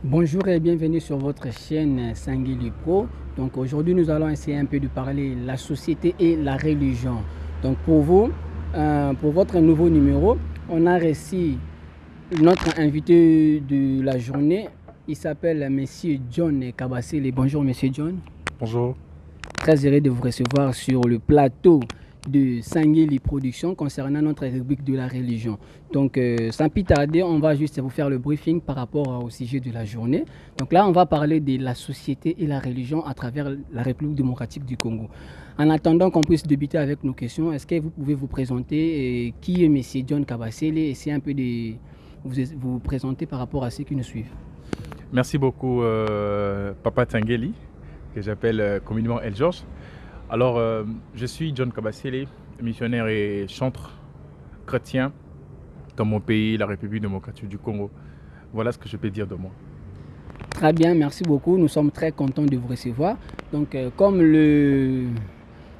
Bonjour et bienvenue sur votre chaîne Sanguili Pro. Donc aujourd'hui nous allons essayer un peu de parler la société et la religion. Donc pour vous, pour votre nouveau numéro, on a reçu notre invité de la journée. Il s'appelle Monsieur John Kabasele. Bonjour Monsieur John. Bonjour. Très heureux de vous recevoir sur le plateau de Sanguili Productions concernant notre rubrique de la religion. Donc, sans plus tarder, on va juste vous faire le briefing par rapport au sujet de la journée. Donc là, on va parler de la société et la religion à travers la République démocratique du Congo. En attendant qu'on puisse débuter avec nos questions, est-ce que vous pouvez vous présenter qui est M. John Kabasele et essayer un peu de vous présenter par rapport à ceux qui nous suivent? Merci beaucoup, Papa Tangeli, que j'appelle communément El Georges. Alors, je suis John Kabasele, missionnaire et chantre chrétien dans mon pays, la République démocratique du Congo. Voilà ce que je peux dire de moi. Très bien, merci beaucoup. Nous sommes très contents de vous recevoir. Donc, comme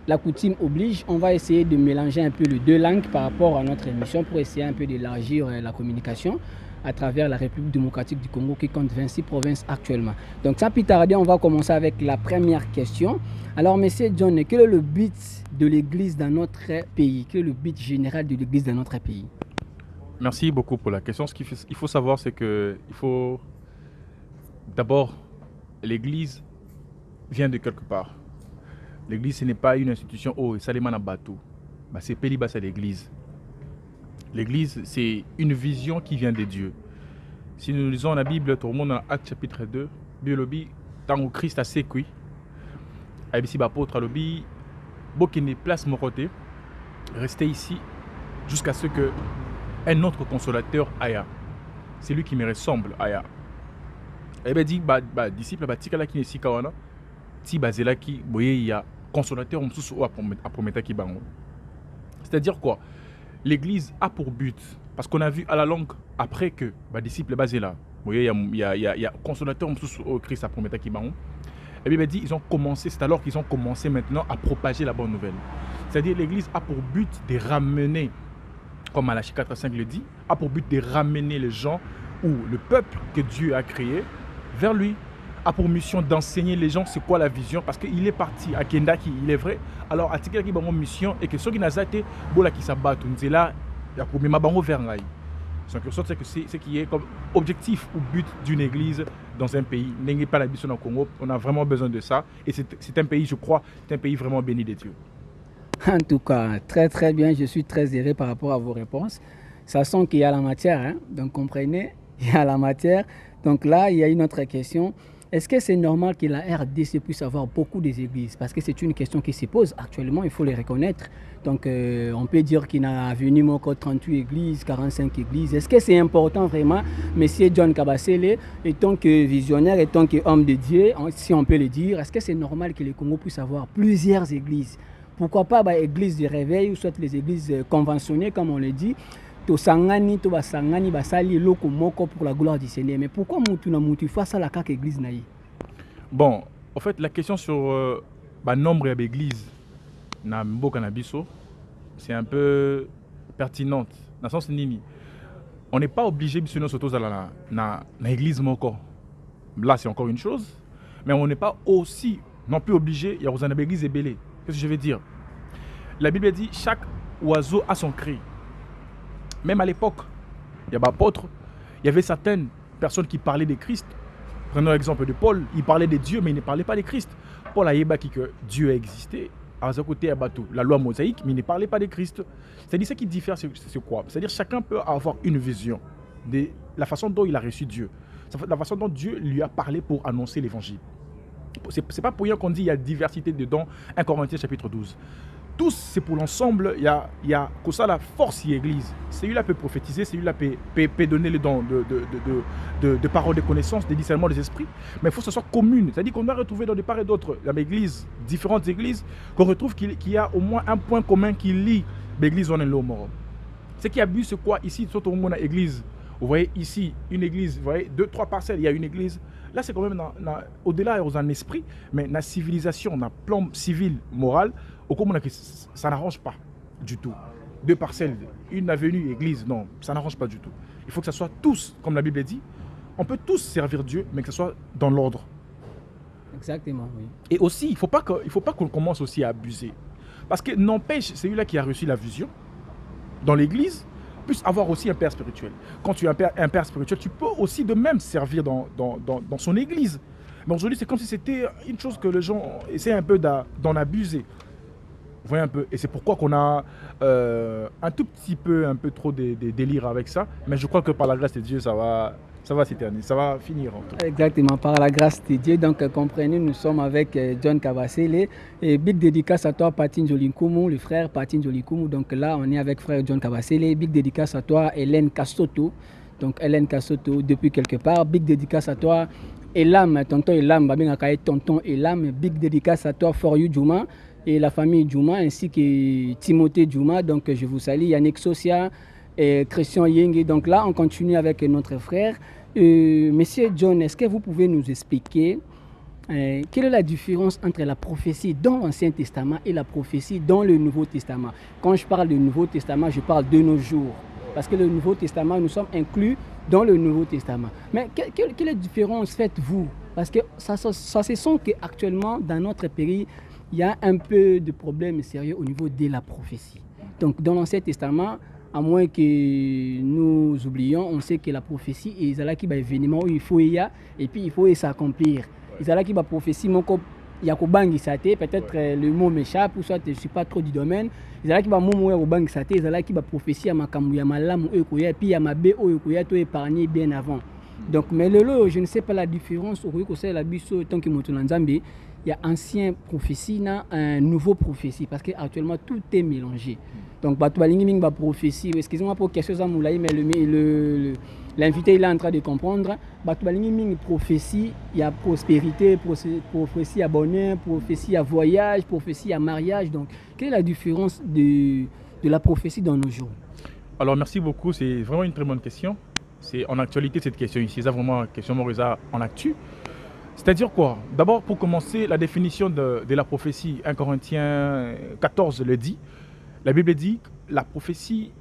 la coutume oblige, on va essayer de mélanger un peu les deux langues par rapport à notre émission pour essayer un peu d'élargir la communication à travers la République démocratique du Congo qui compte 26 provinces actuellement. Donc sans plus tarder, on va commencer avec la première question. Alors Monsieur John, quel est le but de l'Église dans notre pays? Quel est le but général de l'Église dans notre pays? Merci beaucoup pour la question. Ce qu'il faut savoir, c'est que d'abord, l'Église vient de quelque part. L'Église, ce n'est pas une institution, oh, Salimana Batou. C'est Péliba, c'est l'Église. L'Église, c'est une vision qui vient de Dieu. Si nous lisons la Bible, tout le monde dans Actes chapitre 2, Biolobi, tant que Christ a sécuit, Aïbisi Bapôtre Alobi, Bokene place mon côté, restez ici jusqu'à ce que un autre consolateur aille. C'est lui qui me ressemble aille. Et bien dit, disciple, Tikala qui n'est si kawana, Ti Bazela qui, voyez, il y a consolateur, on sous à promettre qui bango. C'est-à-dire quoi? L'Église a pour but, parce qu'on a vu à la langue, après que les disciples basés là, vous voyez, il y a consolateur au Christ à promettre qui bango. Et bien, dit, ils ont commencé, c'est alors qu'ils ont commencé maintenant à propager la bonne nouvelle. C'est-à-dire l'Église a pour but de ramener, comme Malachie 4:5 le dit, a pour but de ramener les gens ou le peuple que Dieu a créé vers lui, a pour mission d'enseigner les gens c'est quoi la vision, parce qu'il est parti à Kendaki, il est vrai. Alors, à Tikela qui a une mission et que ceux qui n'ont pas été, bola qui s'abattent, on dit là, il y a pour me vers là. Donc, c'est que c'est ce qui est comme objectif ou but d'une église dans un pays. N'est pas la mission au Congo, on a vraiment besoin de ça. Et c'est un pays, je crois, c'est un pays vraiment béni de Dieu. En tout cas, très très bien, je suis très heureux par rapport à vos réponses. Ça sent qu'il y a la matière, hein? Donc comprenez, il y a la matière. Donc là, il y a une autre question. Est-ce que c'est normal que la RDC puisse avoir beaucoup d'églises? Parce que c'est une question qui se pose actuellement, il faut les reconnaître. Donc on peut dire qu'il a venu encore 38 églises, 45 églises. Est-ce que c'est important vraiment, Monsieur John Kabasele, étant que visionnaire, étant qu'homme de Dieu, si on peut le dire, est-ce que c'est normal que le Congo puisse avoir plusieurs églises? Pourquoi pas l'église de réveil ou soit les églises conventionnées, comme on le dit? Tosangani, Tobasangani, Basali, Loko Moko pour la gloire du Seigneur. Mais pourquoi Moutu face à la caque église naïe? Bon, en fait, la question sur le nombre d'églises na Mboka na biso, c'est un peu pertinente. Dans le sens nini, on n'est pas obligé de se na église moko. Là, c'est encore une chose. Mais on n'est pas aussi non plus obligé, il y a une église ébélée. Qu'est-ce que je veux dire? La Bible dit chaque oiseau a son cri. Même à l'époque, il y avait apôtres, il y avait certaines personnes qui parlaient de Christ. Prenons l'exemple de Paul, il parlait de Dieu, mais il ne parlait pas de Christ. Paul a dit que Dieu a existé, à ce côté, la loi mosaïque, mais il ne parlait pas de Christ. C'est-à-dire, ce qui diffère, c'est quoi? C'est-à-dire, chacun peut avoir une vision de la façon dont il a reçu Dieu, la façon dont Dieu lui a parlé pour annoncer l'évangile. C'est pas pour rien qu'on dit qu'il y a diversité dedans, 1 Corinthiens chapitre 12. Tous, c'est pour l'ensemble, il y a que ça la force de l'église. Celui-là peut prophétiser, celui-là peut donner le don de paroles, de connaissances, de discernement des esprits. Mais il faut que ce soit commune. C'est-à-dire qu'on doit retrouver dans des part et d'autres, dans l'église, différentes églises, qu'on retrouve qu'il y a au moins un point commun qui lie l'église en l'homme. Ce qui a bu, c'est quoi ici, surtout au monde église. Vous voyez ici, une église, vous voyez, 2-3 parcelles, il y a une église. Là, c'est quand même au-delà, il y a un esprit, mais la civilisation, la plan civil, moral, au commun, ça n'arrange pas du tout. 2 parcelles, une avenue, église, non, ça n'arrange pas du tout. Il faut que ça soit tous, comme la Bible dit, on peut tous servir Dieu, mais que ce soit dans l'ordre. Exactement, oui. Et aussi, il ne faut pas qu'on commence aussi à abuser. Parce que n'empêche, c'est lui-là qui a reçu la vision dans l'église, puisse avoir aussi un père spirituel. Quand tu as un père spirituel, tu peux aussi de même servir dans son église. Mais aujourd'hui, c'est comme si c'était une chose que les gens essaient un peu d'en abuser. Vous voyez un peu. Et c'est pourquoi qu'on a un tout petit peu, un peu trop des délires avec ça. Mais je crois que par la grâce de Dieu, ça va s'éterniser, ça va finir en tout cas. Exactement, par la grâce de Dieu. Donc, comprenez, nous sommes avec John Kabasele. Et big dédicace à toi, Patine Jolinkumu, le frère Patine Jolinkumu. Donc là, on est avec frère John Kabasele. Big dédicace à toi, Hélène Kassoto. Donc, Hélène Kassoto, depuis quelque part. Big dédicace à toi, Elam, tonton Elam, tonton Elam. Big dédicace à toi, For You Juma. Et la famille Juma, ainsi que Timothée Juma. Donc, je vous salue, Yannick Sosia et Christian Yenge. Donc là, on continue avec notre frère. Monsieur John, est-ce que vous pouvez nous expliquer quelle est la différence entre la prophétie dans l'Ancien Testament et la prophétie dans le Nouveau Testament? Quand je parle du Nouveau Testament, je parle de nos jours. Parce que le Nouveau Testament, nous sommes inclus dans le Nouveau Testament. Mais quelle est la différence faites-vous? Parce que ça se sent qu'actuellement, dans notre pays, il y a un peu de problèmes sérieux au niveau de la prophétie. Donc, dans l'Ancien Testament, à moins que nous oublions, on sait que la prophétie est là qui va événement où il faut y a et puis il faut s'accomplir. Il là qui va prophétie, il y a peut-être le mot m'échappe ou soit je ne suis pas trop du domaine. Il là qui va momo au bangi sate, il là qui va prophétie à makambu ya malamu et puis ya mabe oyokoya to épargner bien avant. Donc mais le lot, je ne sais pas la différence au que c'est la biso tant que moto nzambe. Il y a ancien prophétie, un nouveau prophétie, parce qu'actuellement tout est mélangé. Donc, la prophétie, excusez-moi pour quelque chose à moulaï, mais l'invité il est en train de comprendre. La prophétie, il y a prospérité, prophétie à bonheur, prophétie à voyage, prophétie à mariage. Donc, quelle est la différence de la prophétie dans nos jours? Alors, merci beaucoup, c'est vraiment une très bonne question. C'est en actualité cette question ici, c'est vraiment une question en actu. C'est-à-dire quoi? D'abord, pour commencer, la définition de la prophétie, 1 Corinthiens 14 le dit. La Bible dit que la prophétie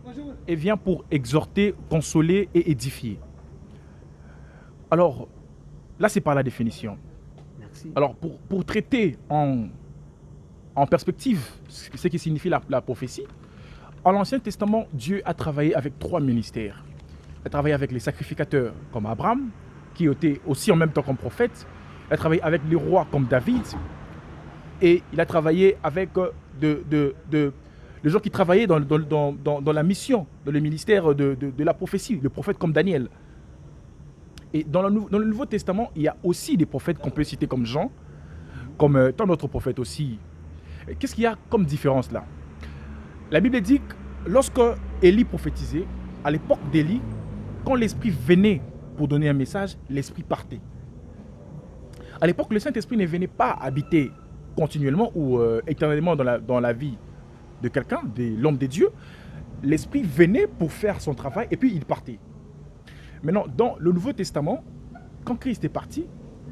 vient pour exhorter, consoler et édifier. Alors, là, c'est par la définition. Merci. Alors, pour traiter en perspective ce qui signifie la prophétie, en l'Ancien Testament, Dieu a travaillé avec 3 ministères. Il a travaillé avec les sacrificateurs comme Abraham, qui était aussi en même temps comme prophète. Il a travaillé avec les rois comme David et il a travaillé avec les gens qui travaillaient dans la mission, dans le ministère de la prophétie, le prophète comme Daniel. Et dans le Nouveau Testament, il y a aussi des prophètes qu'on peut citer comme Jean, comme tant d'autres prophètes aussi. Qu'est-ce qu'il y a comme différence là? La Bible dit que lorsque Élie prophétisait, à l'époque d'Élie, quand l'Esprit venait pour donner un message, l'Esprit partait. À l'époque, le Saint-Esprit ne venait pas habiter continuellement ou éternellement dans la vie de quelqu'un, de l'homme de Dieu. L'Esprit venait pour faire son travail et puis il partait. Maintenant, dans le Nouveau Testament, quand Christ est parti,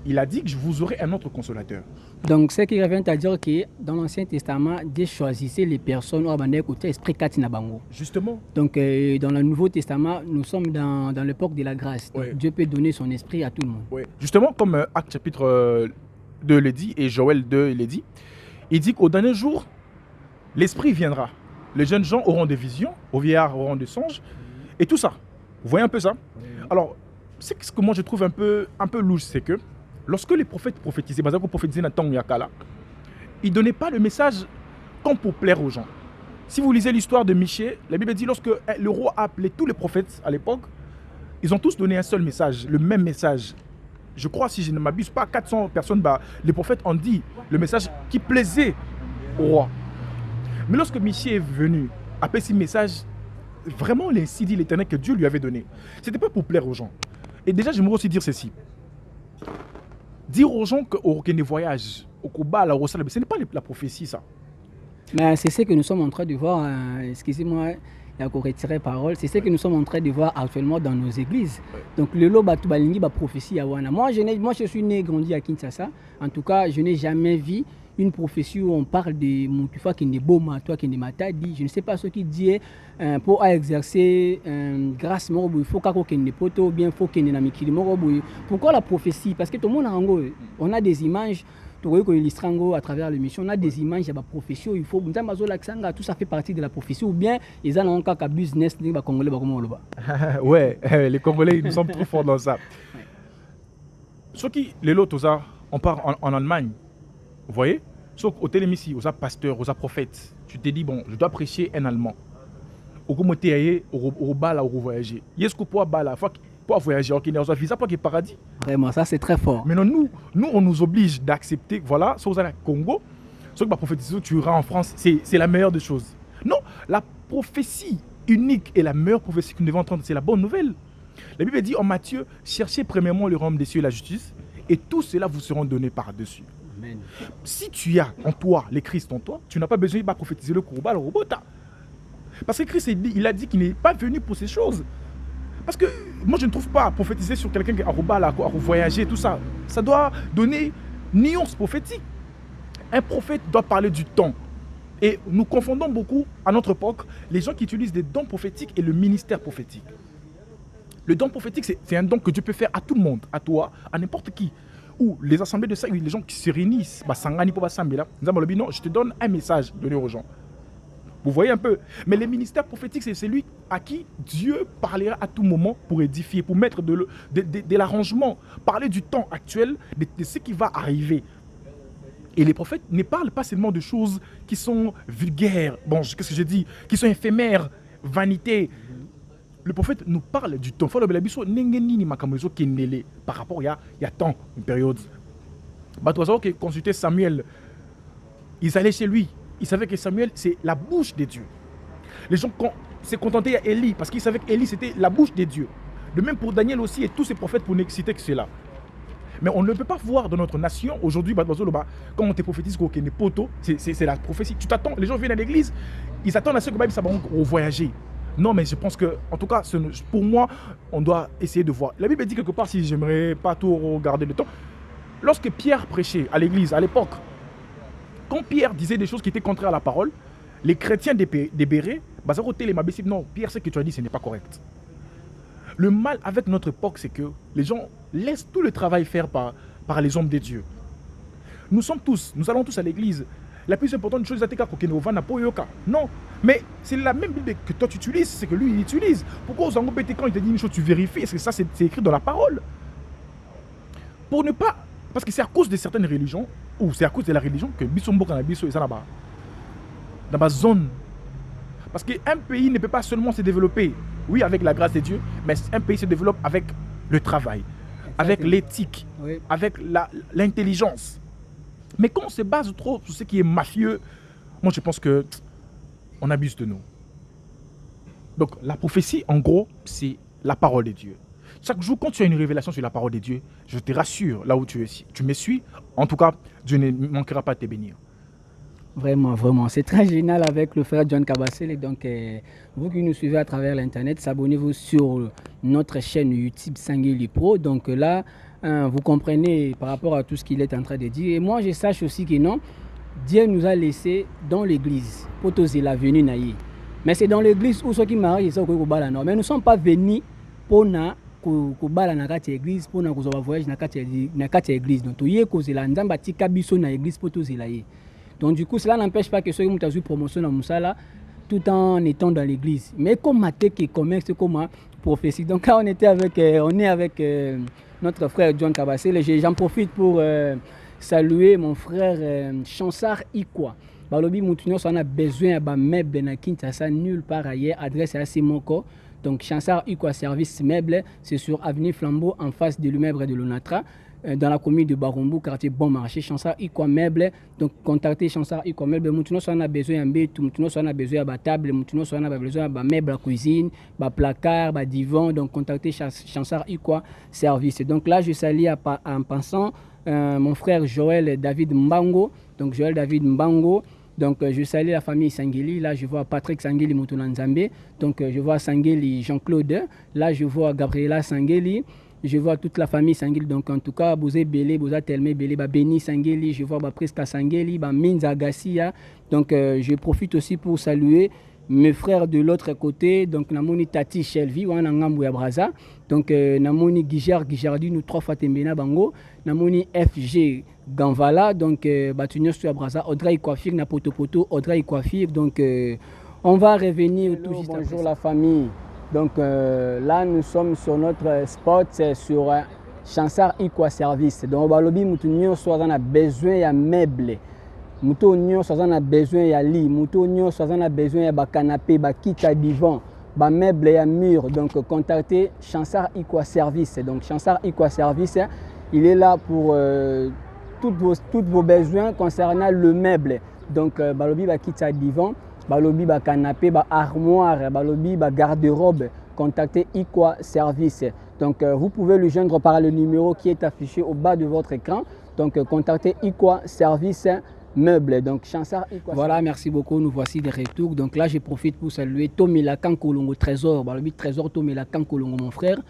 il a dit que je vous aurai un autre consolateur. Donc, ce qui revient à dire que dans l'Ancien Testament, Dieu choisissait les personnes où il côté esprit katina bango. Justement. Donc, dans le Nouveau Testament, nous sommes dans l'époque de la grâce. Donc, Dieu peut donner son esprit à tout le monde. Oui. Justement, comme Actes chapitre 2 le dit et Joël 2 le dit, il dit qu'au dernier jour, l'esprit viendra. Les jeunes gens auront des visions, aux vieillards auront des songes et tout ça. Vous voyez un peu ça? Alors, ce que moi je trouve un peu louche, c'est que lorsque les prophètes prophétisaient, par exemple, prophétisaient dans le Yakala, ils ne donnaient pas le message comme pour plaire aux gens. Si vous lisez l'histoire de Michée, la Bible dit lorsque le roi a appelé tous les prophètes à l'époque, ils ont tous donné un seul message, le même message. Je crois, si je ne m'abuse pas, 400 personnes, les prophètes ont dit le message qui plaisait au roi. Mais lorsque Michée est venu, après ce message, vraiment ainsi dit l'Éternel que Dieu lui avait donné, ce n'était pas pour plaire aux gens. Et déjà, j'aimerais aussi dire ceci. Dire aux gens qu'au voyage, au Kuba, ce n'est pas la prophétie, ça. Mais c'est ce que nous sommes en train de voir, excusez-moi, il y a retirer parole, c'est ce que nous sommes en train de voir actuellement dans nos églises. Donc le lot batubalingi ba prophétie à Wana. Moi je suis né et grandi à Kinshasa. En tout cas, je n'ai jamais vu une prophétie où on parle de Moutoufa qui n'est beau, toi qui n'est matadi. Je ne sais pas ce qui dit pour exercer grâce il faut qu'il ne poto ou bien il faut qu'il ne mikili. Pourquoi la prophétie? Parce que tout le monde on a des images. À travers l'émission, on a des images de la prophétie. Il faut tout ça fait partie de la prophétie ou bien ils ont un business les Congolais. Ouais, les Congolais nous sommes trop forts dans ça. Ce qui les lots on part en Allemagne. Vous voyez? Sauf au télémissi, aux pasteurs, aux prophètes. Tu te dis bon, je dois prêcher un allemand. Au commentaire, au bal, au voyager. Est-ce que pour bal, pour voyager, on a un visa pour le paradis. Vraiment, ça c'est très fort. Maintenant, nous on nous oblige d'accepter, voilà, si vous allez au Congo, ce que la prophétie tu iras en France, c'est la meilleure des choses. Non, la prophétie unique et la meilleure prophétie que nous devons entendre, c'est la bonne nouvelle. La Bible dit en Matthieu, cherchez premièrement le royaume des cieux et la justice, et tout cela vous seront donnés par-dessus. Amen. Si tu as en toi, les Christ en toi, tu n'as pas besoin de prophétiser le Kourouba, le Robota. Parce que Christ, il a dit qu'il n'est pas venu pour ces choses. Parce que moi, je ne trouve pas prophétiser sur quelqu'un qui a voyagé, tout ça. Ça doit donner nuance prophétique. Un prophète doit parler du temps. Et nous confondons beaucoup, à notre époque, les gens qui utilisent des dons prophétiques et le ministère prophétique. Le don prophétique, c'est un don que Dieu peut faire à tout le monde, à toi, à n'importe qui. Ou les assemblées de ça, les gens qui se réunissent, non, je te donne un message donné aux gens. Vous voyez un peu. Mais les ministères prophétiques, c'est celui à qui Dieu parlera à tout moment pour édifier, pour mettre de l'arrangement, parler du temps actuel, de ce qui va arriver. Et les prophètes ne parlent pas seulement de choses qui sont vulgaires, bon, qu'est-ce que je dis, qui sont éphémères, vanité. Le prophète nous parle du temps. Par rapport, il y a tant, une période. Qui consultait Samuel, ils allaient chez lui. Ils savaient que Samuel, c'est la bouche des dieux. Les gens s'est contentés à Élie parce qu'ils savaient qu'Élie, c'était la bouche des dieux. De même pour Daniel aussi et tous ces prophètes pour n'exciter que cela. Mais on ne peut pas voir dans notre nation aujourd'hui, quand on te prophétise qu'il y a poteau, c'est la prophétie. Tu t'attends, les gens viennent à l'église, ils attendent à ce que Bible va voyager. Non, mais je pense que, en tout cas, pour moi, on doit essayer de voir. La Bible dit quelque part, si j'aimerais pas tout regarder le temps, lorsque Pierre prêchait à l'église, à l'époque, quand Pierre disait des choses qui étaient contraires à la parole, les chrétiens débéraient, non, Pierre, ce que tu as dit, ce n'est pas correct. Le mal avec notre époque, c'est que les gens laissent tout le travail faire par les hommes de Dieu. Nous allons tous à l'église. La plus importante chose, c'est non, mais c'est la même Bible que toi tu utilises, c'est que lui il utilise. Pourquoi aux Anglo-Pété, quand il te dit une chose, tu vérifies? Est-ce que ça c'est écrit dans la parole? Pour ne pas. Parce que c'est à cause de certaines religions, ou c'est à cause de la religion que Bissombo Canabiso est là-bas. Dans ma zone. Parce qu'un pays ne peut pas seulement se développer, oui, avec la grâce de Dieu, mais un pays se développe avec le travail, avec l'éthique, oui, avec l'intelligence. Mais quand on se base trop sur ce qui est mafieux, moi je pense qu'on abuse de nous. Donc la prophétie, en gros, c'est la parole de Dieu. Chaque jour, quand tu as une révélation sur la parole de Dieu, je te rassure, là où tu me suis, en tout cas, Dieu ne manquera pas de te bénir. Vraiment, vraiment. C'est très génial avec le frère John Kabasele. Donc, vous qui nous suivez à travers l'Internet, abonnez-vous sur notre chaîne YouTube Sanguili Pro. Donc là, vous comprenez par rapport à tout ce qu'il est en train de dire. Et moi, je sache aussi que non, Dieu nous a laissé dans l'église pour tous la venue naïe. Mais c'est dans l'église où ceux qui marient, c'est au Kobala. Mais nous ne sommes pas venus pour kobala na kati église pour na kozwa voyage na kati église. Donc tu y es causé la nzamba tika biso na église pour tous la. Donc du coup cela n'empêche pas que ceux qui ont eu promotion dans Moussala tout en étant dans l'église. Mais comme maté qui commerce comme prophétie. Donc là on est avec notre frère John Kabasele. J'en profite pour saluer mon frère Chansar Ikwa. Balobi Moutinho, on a besoin de meubles na Kinshasa nulle part ailleurs. Adresse à Simoko. Donc Chansar Ikwa Service Meuble, c'est sur avenue Flambeau en face de l'immeuble de l'Onatra, dans la commune de Barombo, quartier Bon Marché. Chansar Ikwa Meuble, donc contactez Chansar Ikwa Meuble. Moutinho, on a besoin d'un béton, Moutinho, on a besoin d'un table, Moutinho, on a besoin d'un meuble à cuisine, d'un placard, d'un divan. Donc contactez Chansar Ikwa Service. Donc là, je salue en pensant mon frère Joël David Mbango. Donc Joël David Mbango. Donc je salue la famille Sanguili. Là je vois Patrick Sanguili Moutouna Nzambe. Donc je vois Sanguili Jean-Claude. Là je vois Gabriela Sanguili. je vois toute la famille Sangeli. Donc, en tout cas, Bozé Belé, Boza Telme Belé, Beni Sangeli, je vois Priska Sangeli, Minza Gassia. Donc, je profite aussi pour saluer mes frères de l'autre côté. Donc, Namoni Tati Shelvi, Wana Ngambouya Braza. Donc, Namoni Gijardi, nous 3 fois Tembena Bango. Namoni FG Ganvala. Donc, Batunios Tuya Braza, Audrey Coiffir, Napoto Poto, Audrey Coiffir. Donc, on va revenir. Hello, tout juste bonjour la famille. Donc là, nous sommes sur notre spot, c'est sur Chansar Equa Service. Donc, balobi mutunyo soit on a besoin de meubles. Mutunyo soit on a besoin de lit. Mutunyo soit on a besoin de canapé, de kit à divan, de meubles et murs. Donc, contactez Chansar Equa Service. Donc, Chansar Equa Service, il est là pour tous vos besoins concernant le meuble. Donc, balobi ba kit à divan. Balobi ba canapé, ba armoire, balobi ba garde-robe, contactez Equa Service. Donc vous pouvez le joindre par le numéro qui est affiché au bas de votre écran. Donc contactez Equa Service Meubles. Donc Chansar Equa. Voilà, merci beaucoup. Nous voici de retour. Donc là, je profite pour saluer Tomila Kankolongo Trésor. Balobi Trésor Tomila Kankolongo, mon frère.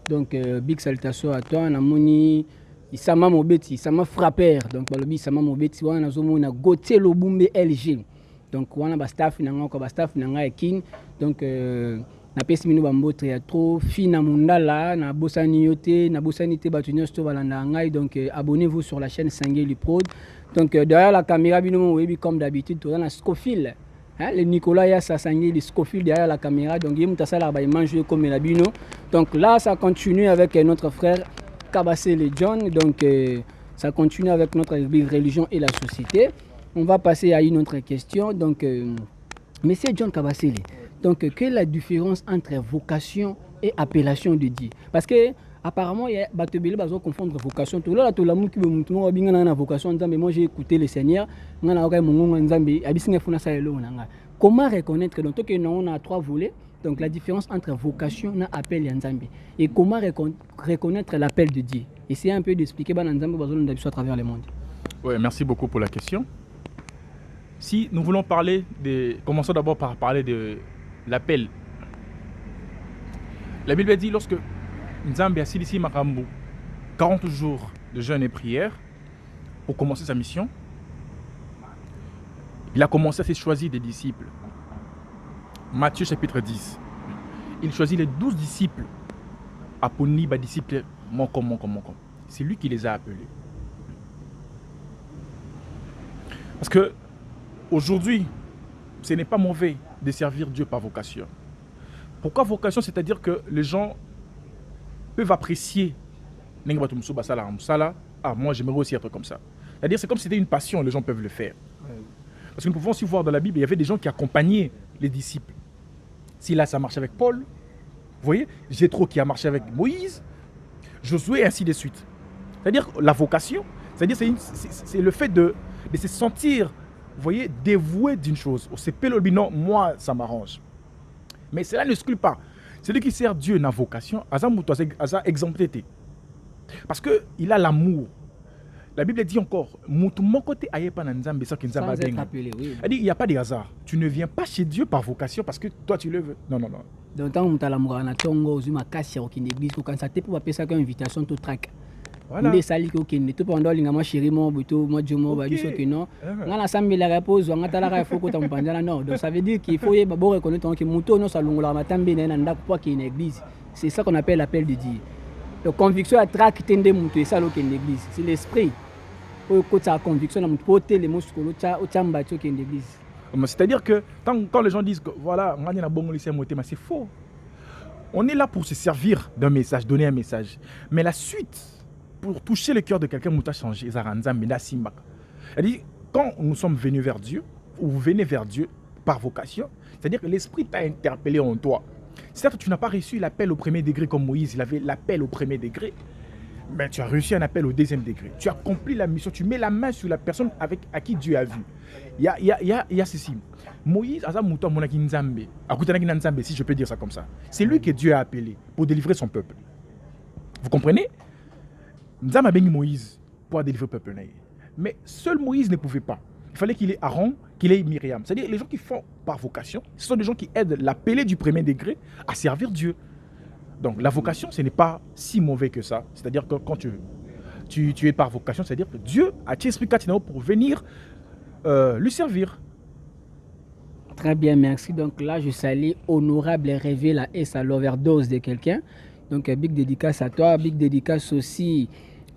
Donc big salutation à toi. Namoni Isama Mobeti, Isama Frappeur. Donc balobi Isama Mobeti, wana zomona Gauthier Lobumbe LG. Donc wana ba staff nanga ko ba staff nanga ekin. Donc na pesi minu bambotre ya trop fina mundala na bosani yote na bosani te batunyo sto balanda ngai. Donc abonnez-vous sur la chaîne Sangeli Prod. Donc derrière la caméra bino webi comme d'habitude to na Scofield. Hein, le Nicolas ya sa Sangeli Scofield derrière la caméra. Donc yemu tasala ba manger comme la bino. Donc là ça continue avec notre frère Kabasele John. Donc ça continue avec notre religion et la société. On va passer à une autre question. Donc, Monsieur John Kabasele, donc, quelle est la différence entre vocation et appellation de Dieu? Parce que, apparemment, il y a des gens qui confondent vocation. Moi, j'ai écouté le Seigneur. Comment reconnaître? Donc, on a 3 volets. Donc, la différence entre vocation et appel Nzambe. Et comment reconnaître l'appel de Dieu? Essayez un peu d'expliquer à travers le monde. Oui, merci beaucoup pour la question. Si nous voulons parler de... Commençons d'abord par parler de l'appel. La Bible dit lorsque Nzambe a ici Makambu 40 jours de jeûne et prière pour commencer sa mission, il a commencé à se choisir des disciples. Matthieu chapitre 10. Il choisit les 12 disciples. Aponi, ba disciples, Moko. C'est lui qui les a appelés. Parce que aujourd'hui, ce n'est pas mauvais de servir Dieu par vocation. Pourquoi vocation? C'est-à-dire que les gens peuvent apprécier. Ah, moi j'aimerais aussi être comme ça. C'est-à-dire c'est comme si c'était une passion, les gens peuvent le faire. Parce que nous pouvons aussi voir dans la Bible, il y avait des gens qui accompagnaient les disciples. Si là ça marche avec Paul, vous voyez, Jéthro qui a marché avec Moïse, Josué et ainsi de suite. C'est-à-dire la vocation, c'est-à-dire c'est le fait de se sentir, vous voyez, dévoué d'une chose. C'est non, moi ça m'arrange. Mais cela ne exclut pas. Celui qui sert Dieu n'a vocation, a exempté. Parce qu'il a l'amour. La Bible dit encore, il n'y a pas de hasard. Tu ne viens pas chez Dieu par vocation parce que toi tu le veux. Non. Donc, quand tu as l'amour, tu as l'église, quand ça te peut appeler ça une invitation, tu traques. Voilà. Tu peux prendre moi chérie, moi, non. Non. Donc, ça veut dire qu'il faut reconnaître que Mouto, ça une église. C'est ça qu'on appelle l'appel de Dieu. La conviction à traque tende Mouto, c'est ça une église. C'est l'esprit. C'est-à-dire que quand les gens disent que voilà, c'est faux. On est là pour se servir d'un message, donner un message. Mais la suite, pour toucher le cœur de quelqu'un, nous a changé. Quand nous sommes venus vers Dieu, ou vous venez vers Dieu par vocation, c'est-à-dire que l'Esprit t'a interpellé en toi. Certes, tu n'as pas reçu l'appel au premier degré comme Moïse, il avait l'appel au premier degré. Mais tu as reçu un appel au deuxième degré. Tu accomplis la mission. Tu mets la main sur la personne à qui Dieu a vu. Il y a ceci. Moïse, si je peux dire ça comme ça. C'est lui que Dieu a appelé pour délivrer son peuple. Vous comprenez? Nzambe a béni Moïse pour délivrer le peuple. Mais seul Moïse ne pouvait pas. Il fallait qu'il ait Aaron, qu'il ait Myriam. C'est-à-dire les gens qui font par vocation, ce sont des gens qui aident l'appelé du premier degré à servir Dieu. Donc la vocation, ce n'est pas si mauvais que ça. C'est-à-dire que quand tu es par vocation, c'est-à-dire que Dieu a tiré esprit Katinao pour venir lui servir. Très bien, merci. Donc là, je salue honorable et rêvé la haisse à l'overdose de quelqu'un. Donc big dédicace à toi, big dédicace aussi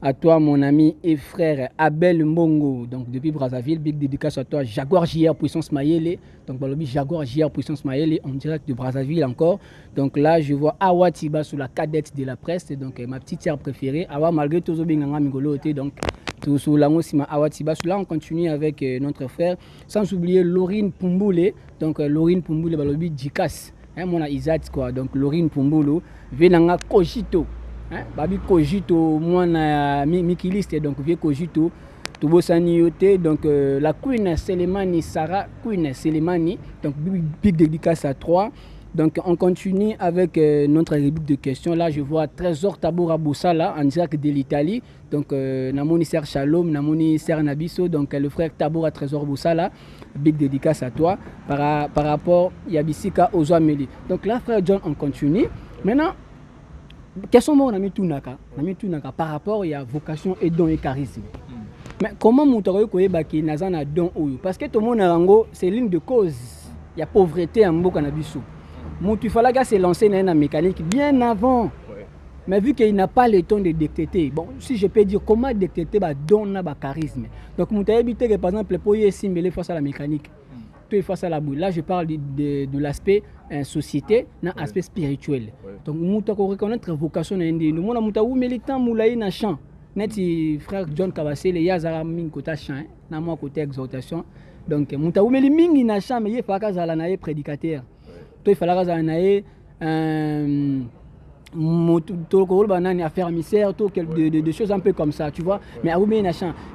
à toi, mon ami et frère Abel Mbongo. Donc depuis Brazzaville, big dédicace à toi, Jaguar JR Puissance Mayele. Donc Balobi Jaguar JR Puissance Mayele en direct de Brazzaville encore. Donc là, je vois Awa Tiba sous la cadette de la presse. Donc ma petite sœur préférée. Awa malgré tout ça, bien Mingolo. Donc tout sous la Mosima Awa Tiba. Là, on continue avec notre frère. Sans oublier Laurine Pumboule. Donc Laurine Pumboule Balobi Jikas. Mon Isaac quoi. Donc Laurine Pumboulou. Venanga Cogito. Babi Cogito, moi na Mikiliste, donc vieux Cogito, Toubo Saniote, donc la Queen Selemani, Sarah Queen Selemani, donc big dédicace à 3. Donc on continue avec notre rubrique de questions. Là je vois Trésor Taboura Boussala en direct de l'Italie. Donc Namoni Ser Shalom, Namoni Ser Nabiso, donc le frère Taboura Trésor Boussala, big dédicace à toi par rapport à Yabisika Ozoameli. Donc là frère John on continue. Maintenant question moi on a mis tout naka par rapport à la vocation et don et charisme. Mais comment montrer que baki nazana don oyo parce que tout le monde rango c'est ligne de cause. Il y a pauvreté en mboka na biso. Mutu falaga s'est lancé dans la mécanique bien avant. Mais vu qu'il n'a pas le temps de détecter, bon, si je peux dire comment détecter ba don na ba charisme. Donc mutu habité que par exemple pour y simuler face à la mécanique. Face à la boule. Là, je parle de l'aspect société, dans l'aspect spirituel. Donc, nous devons reconnaître la vocation de nous. Nous devons militant moulaï na chant. Net frère John Kabassé, le Yazara Ming côté chant, na moi côté exhortation. Donc, nous devons mingi na chant, mais il faut que ça naie prédicateur. Il faut que ça naie affaire de choses un peu comme ça, tu vois. Mais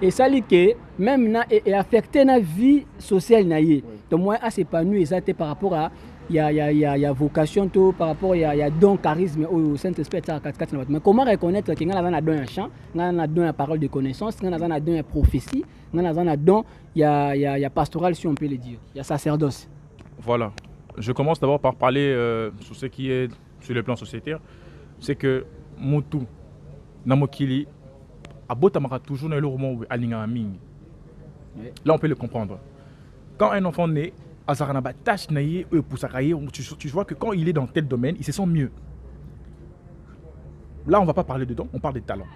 et ça dit que même et affecté la vie sociale naïe. Donc moi c'est pas nous exact par rapport à il y a vocation tout par rapport il y a don charisme au Saint-Esprit ça mais comment reconnaître que ngana na don un chant, ngana na don la parole de connaissance, ngana na don la prophétie, ngana na don il y a pastoral si on peut le dire. Il y a sacerdoce. Voilà. Je commence d'abord par parler sur ce qui est sur le plan sociétaire. C'est que Moutou, Namokili, Abotamaka toujours dans le roman Alinga Ming. Là, on peut le comprendre. Quand un enfant naît, Azaranaba tâche naïe, tu vois que quand il est dans tel domaine, il se sent mieux. Là, on ne va pas parler de don, on parle de talent.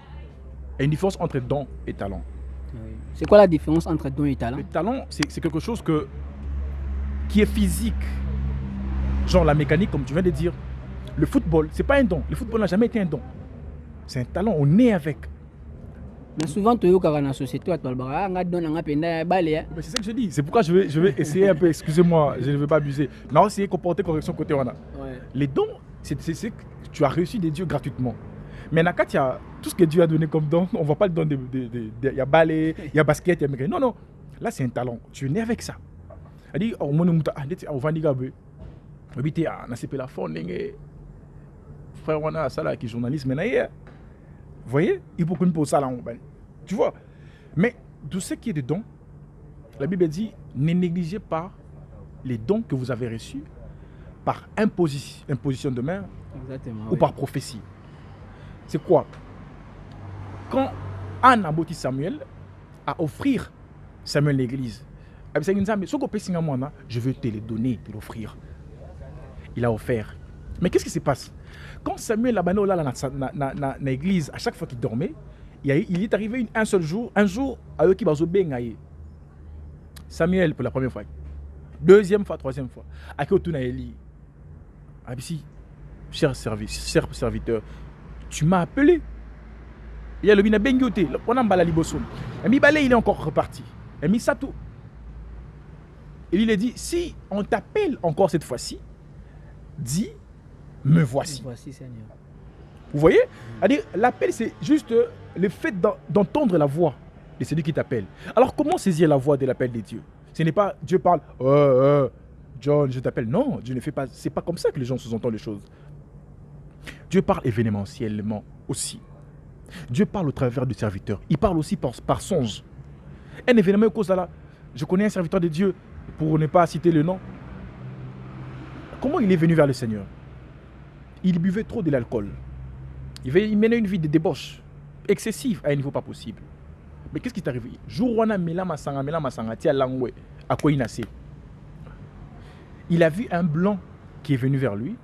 Il y a une différence entre don et talent. C'est quoi la différence entre don et talent? Le talent, c'est quelque chose qui est physique. Genre la mécanique, comme tu viens de dire. Le football, c'est pas un don. Le football n'a jamais été un don. C'est un talent, on est avec. Mais souvent, tu es dans la société, tu es c'est ça que je dis. C'est pourquoi je vais essayer un peu, excusez-moi, je ne vais pas abuser. Mais on va essayer de comporter correction côté on a. Les dons, c'est que tu as reçu des dieux gratuitement. Mais quand il y a tout ce que Dieu a donné comme don, on ne va pas le don il y a ballet, il y a basket, il y a mécanique. Non, non. Là, c'est un talent. Tu es né avec ça. Elle dit, on va dire, la frère Wana Sala qui est journaliste mais vous voyez il faut qu'on pose ça là tu vois mais de ce qui est de dons la Bible dit ne négligez pas les dons que vous avez reçus par imposition de main. Exactement, ou par prophétie. C'est quoi quand Anne a bâti Samuel à offrir Samuel l'église je veux te les donner pour l'offrir. Il a offert. Mais qu'est-ce qui se passe? Quand Samuel a banné dans l'église, à chaque fois qu'il dormait, il est arrivé un jour, à eux qui va se Samuel pour la première fois, deuxième fois, troisième fois. À qui on a Élie? Abissi, cher serviteur, tu m'as appelé. Il y a le bina bengoté, on a mbala liboson. Et mi balé, il est encore reparti. Et mi satou. Et il a dit, si on t'appelle encore cette fois-ci, dis, me voici. Seigneur. Vous voyez? L'appel, c'est juste le fait d'entendre la voix de celui qui t'appelle. Alors, comment saisir la voix de l'appel de Dieu? Ce n'est pas Dieu parle, John, je t'appelle. Non, Dieu ne fait pas. C'est pas comme ça que les gens sous-entendent les choses. Dieu parle événementiellement aussi. Dieu parle au travers du serviteur. Il parle aussi par songe. Un événement cause là. Je connais un serviteur de Dieu, pour ne pas citer le nom. Comment il est venu vers le Seigneur? il buvait trop de l'alcool. Il menait une vie de débauche excessive à un niveau pas possible. Mais qu'est-ce qui est arrivé? Jour où on a mela masanga tia langwe à quoi il nassé. Il a vu un blanc qui est venu vers lui.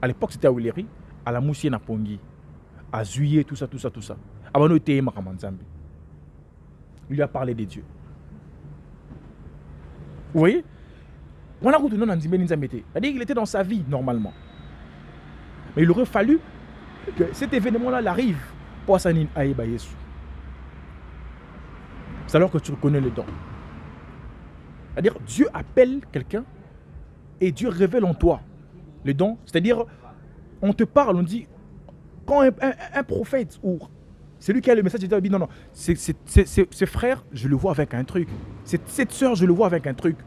À l'époque c'était à Willery, à la Moussie na Pongi, à Zuye, tout ça. Abano te makamanzambi. Il lui a parlé des dieux. Vous voyez? On a retenu dans Nzimbe Nzambete. C'est-à-dire qu'il était dans sa vie normalement. Mais il aurait fallu que cet événement-là arrive pour Sanin Aïba Yesu. C'est alors que tu reconnais le don. C'est-à-dire Dieu appelle quelqu'un et Dieu révèle en toi le don. C'est-à-dire, on te parle, on dit, quand un prophète ou celui qui a le message de Dieu dit non, ce frère, je le vois avec un truc. Cette soeur, je le vois avec un truc.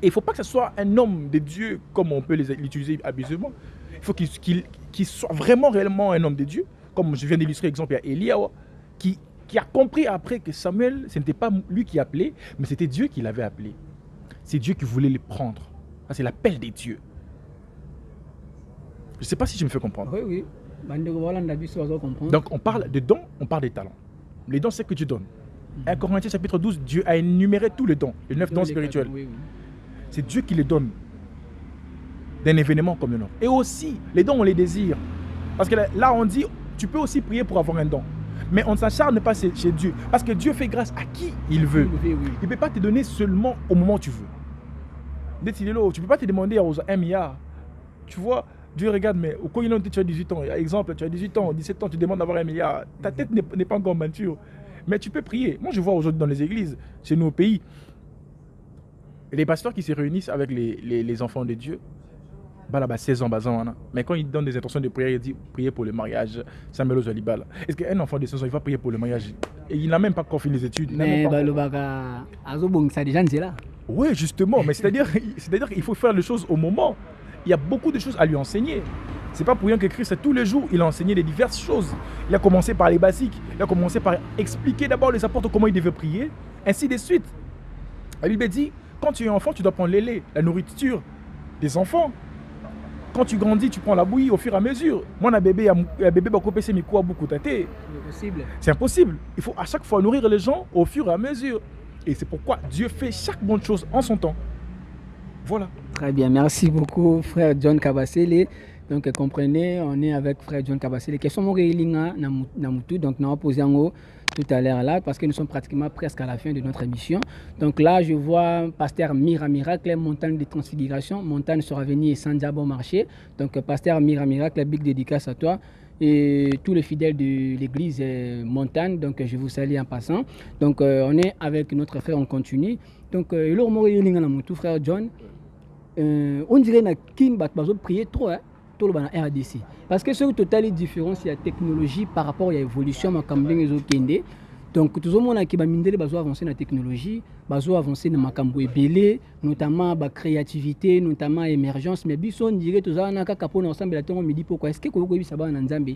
Et il ne faut pas que ce soit un homme de Dieu comme on peut l'utiliser abusivement. Il faut qu'il soit vraiment réellement un homme de Dieu. Comme je viens d'illustrer l'exemple, il y a Élia qui a compris après que Samuel, ce n'était pas lui qui appelait, mais c'était Dieu qui l'avait appelé. C'est Dieu qui voulait le prendre. C'est l'appel des dieux. Je ne sais pas si je me fais comprendre. Oui. Donc on parle de dons, on parle des talents. Les dons, c'est que Dieu donne. 1 Corinthiens chapitre 12, Dieu a énuméré tous les dons, les 9 dons spirituels. Oui. C'est Dieu qui les donne d'un événement comme le nôtre. Et aussi, les dons, on les désire. Parce que là, on dit, tu peux aussi prier pour avoir un don. Mais on ne s'acharne pas chez Dieu. Parce que Dieu fait grâce à qui il veut. Il ne peut pas te donner seulement au moment où tu veux. Tu ne peux pas te demander aux 1 milliard. Tu vois, Dieu regarde, mais au Koyinon, tu as 18 ans. Exemple, tu as 18 ans, 17 ans, tu demandes d'avoir 1 milliard. Ta tête n'est pas encore mature. Mais tu peux prier. Moi, je vois aujourd'hui dans les églises, chez nous au pays, les pasteurs qui se réunissent avec les enfants de Dieu, 16 ans, mais quand ils donnent des intentions de prière, ils disent prier pour le mariage. Samuel Ozaliba. Est-ce qu'un enfant de 16 ans, il va prier pour le mariage? Et il n'a même pas encore fini les études. Mais ça déjà, c'est là. Oui, justement. Mais c'est-à-dire qu'il faut faire les choses au moment. Il y a beaucoup de choses à lui enseigner. C'est pas pour rien que Christ, tous les jours, il a enseigné des diverses choses. Il a commencé par les basiques. Il a commencé par expliquer d'abord les apôtres comment ils devaient prier, ainsi de suite. La Bible dit, quand tu es enfant, tu dois prendre le lait, la nourriture des enfants. Quand tu grandis, tu prends la bouillie au fur et à mesure. Moi, un bébé va couper ses micros à beaucoup tâter. C'est impossible. Il faut à chaque fois nourrir les gens au fur et à mesure. Et c'est pourquoi Dieu fait chaque bonne chose en son temps. Voilà. Très bien, merci beaucoup, frère John Kabasele. Donc, comprenez, on est avec frère John Kabasele. Question mon Namutu, donc nous avons posé en haut tout à l'heure là, parce que nous sommes pratiquement presque à la fin de notre émission. Donc là, je vois pasteur Mira Miracle, montagne de transfiguration, montagne sur avenue et Sandia bon marché. Donc, pasteur Mira Miracle, big dédicace à toi et tous les fidèles de l'église Montagne. Donc, je vous salue en passant. Donc, on est avec notre frère, on continue. Donc, tout frère John, on dirait qu'il va prier trop, hein, tout le RDC. Parce que ce total est différent, c'est la technologie par rapport à l'évolution. Donc, tout le monde qui va avancer dans la technologie, avancer dans la notamment la créativité, notamment l'émergence. Mais on dirait que tout le monde me dit pourquoi est-ce que ça va en Nzambe?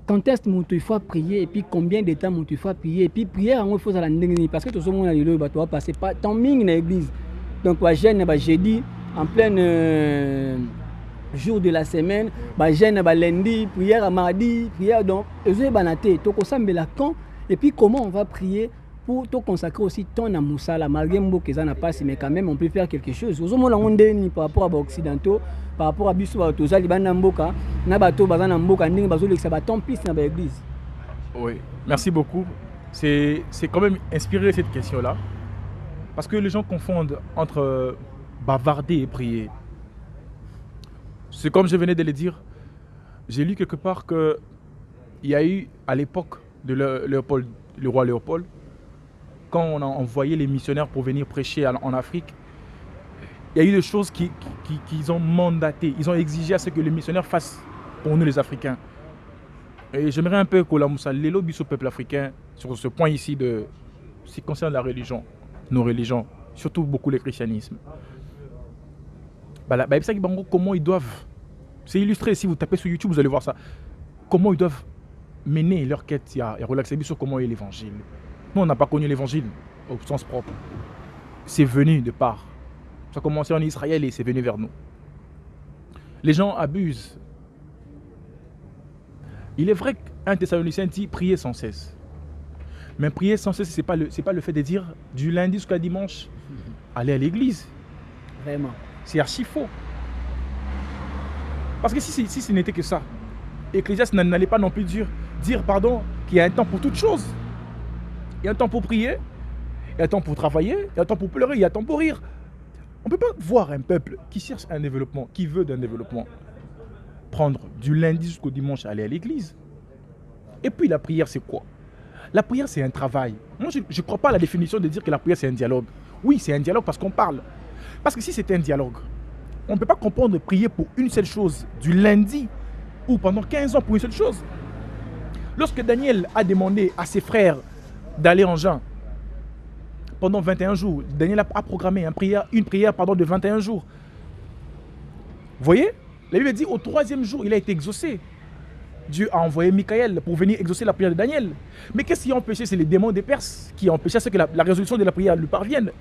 Quand est-ce que il faut prier et puis combien de temps il faut prier et puis prière il faut parce que tout le monde va passer pas tant dans l'église. Donc jeune jeudi en plein jour de la semaine, jeune lundi, prière à mardi, prière donc quand et puis comment on va prier pour te consacrer aussi ton à Moussala, malgré que ça n'a pas, mais quand même on peut faire quelque chose. Aux hommes on est par rapport à occidentaux, par rapport à Bissou, à Toza, Libana Mboka, Nabato, Bazana Mboka, Ning Bazo, L'exabaton, piste dans l'église. Oui, merci beaucoup. C'est quand même inspiré cette question-là. Parce que les gens confondent entre bavarder et prier. C'est comme je venais de le dire. J'ai lu quelque part qu'il y a eu, à l'époque de Léopold, le roi Léopold, quand on a envoyé les missionnaires pour venir prêcher en Afrique, il y a eu des choses qu'ils ont mandatées, ils ont exigé à ce que les missionnaires fassent pour nous les Africains. Et j'aimerais un peu que la Moussa l'élo au peuple africain sur ce point ici de ce qui concerne la religion, nos religions, surtout beaucoup le christianisme. Comment ils doivent, c'est illustré, si vous tapez sur YouTube, vous allez voir ça, comment ils doivent mener leur quête et relaxer sur comment est l'évangile. Nous, on n'a pas connu l'évangile au sens propre. C'est venu de part. Ça a commencé en Israël et c'est venu vers nous. Les gens abusent. Il est vrai qu'un Thessalonicien dit prier sans cesse. Mais prier sans cesse, ce n'est pas le fait de dire du lundi jusqu'à dimanche, aller à l'église. Vraiment. C'est archi faux. Parce que si ce n'était que ça, Ecclésiaste n'allait pas non plus dire pardon, qu'il y a un temps pour toutes choses. Il y a un temps pour prier, il y a un temps pour travailler, il y a un temps pour pleurer, il y a un temps pour rire. On ne peut pas voir un peuple qui cherche un développement, qui veut d'un développement, prendre du lundi jusqu'au dimanche aller à l'église. Et puis la prière, c'est quoi? La prière, c'est un travail. Moi, je ne crois pas à la définition de dire que la prière, c'est un dialogue. Oui, c'est un dialogue parce qu'on parle. Parce que si c'était un dialogue, on ne peut pas comprendre prier pour une seule chose, du lundi ou pendant 15 ans pour une seule chose. Lorsque Daniel a demandé à ses frères d'aller en jeûne pendant 21 jours, Daniel a programmé une prière de 21 jours. Vous voyez? La Bible dit au 3e jour, il a été exaucé. Dieu a envoyé Michael pour venir exaucer la prière de Daniel. Mais qu'est-ce qui a empêché? C'est les démons des Perses qui ont empêché à ce que la résolution de la prière lui parvienne.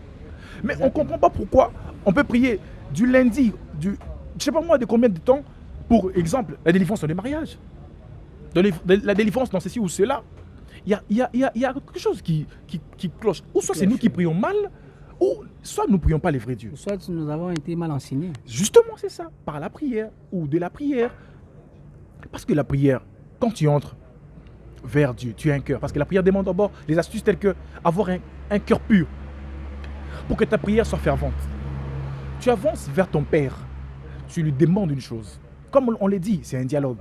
Mais on ne comprend pas pourquoi on peut prier du lundi, je ne sais pas moi de combien de temps, pour exemple, la délivrance dans les mariages, la délivrance dans ceci ou cela. Il y a quelque chose qui cloche. Ou soit c'est nous qui prions mal, ou soit nous ne prions pas les vrais dieux. Soit nous avons été mal enseignés. Justement, c'est ça, par la prière ou de la prière. Parce que la prière, quand tu entres vers Dieu, tu as un cœur. Parce que la prière demande d'abord des astuces telles que avoir un cœur pur. Pour que ta prière soit fervente. Tu avances vers ton Père. Tu lui demandes une chose. Comme on l'a dit, c'est un dialogue.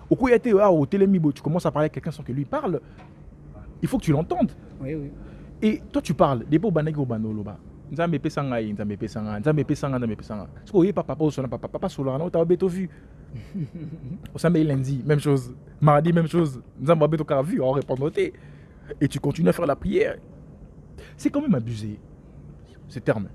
Au coup, au télémibo, tu commences à parler à quelqu'un sans que lui parle. Il faut que tu l'entendes. Oui, oui. Et toi, tu parles. Debo banegi obanoloba. Nzambe pesanga yi, nzambe pesanga, nzambe pesanga, nzambe pesanga. Ce que papa solo, on t'a beto vu. Au samedi lundi, même chose. Mardi, même chose. Nzambe beto ka vu, on répond noté. Et tu continues à faire la prière. C'est quand même abusé. Ce terme.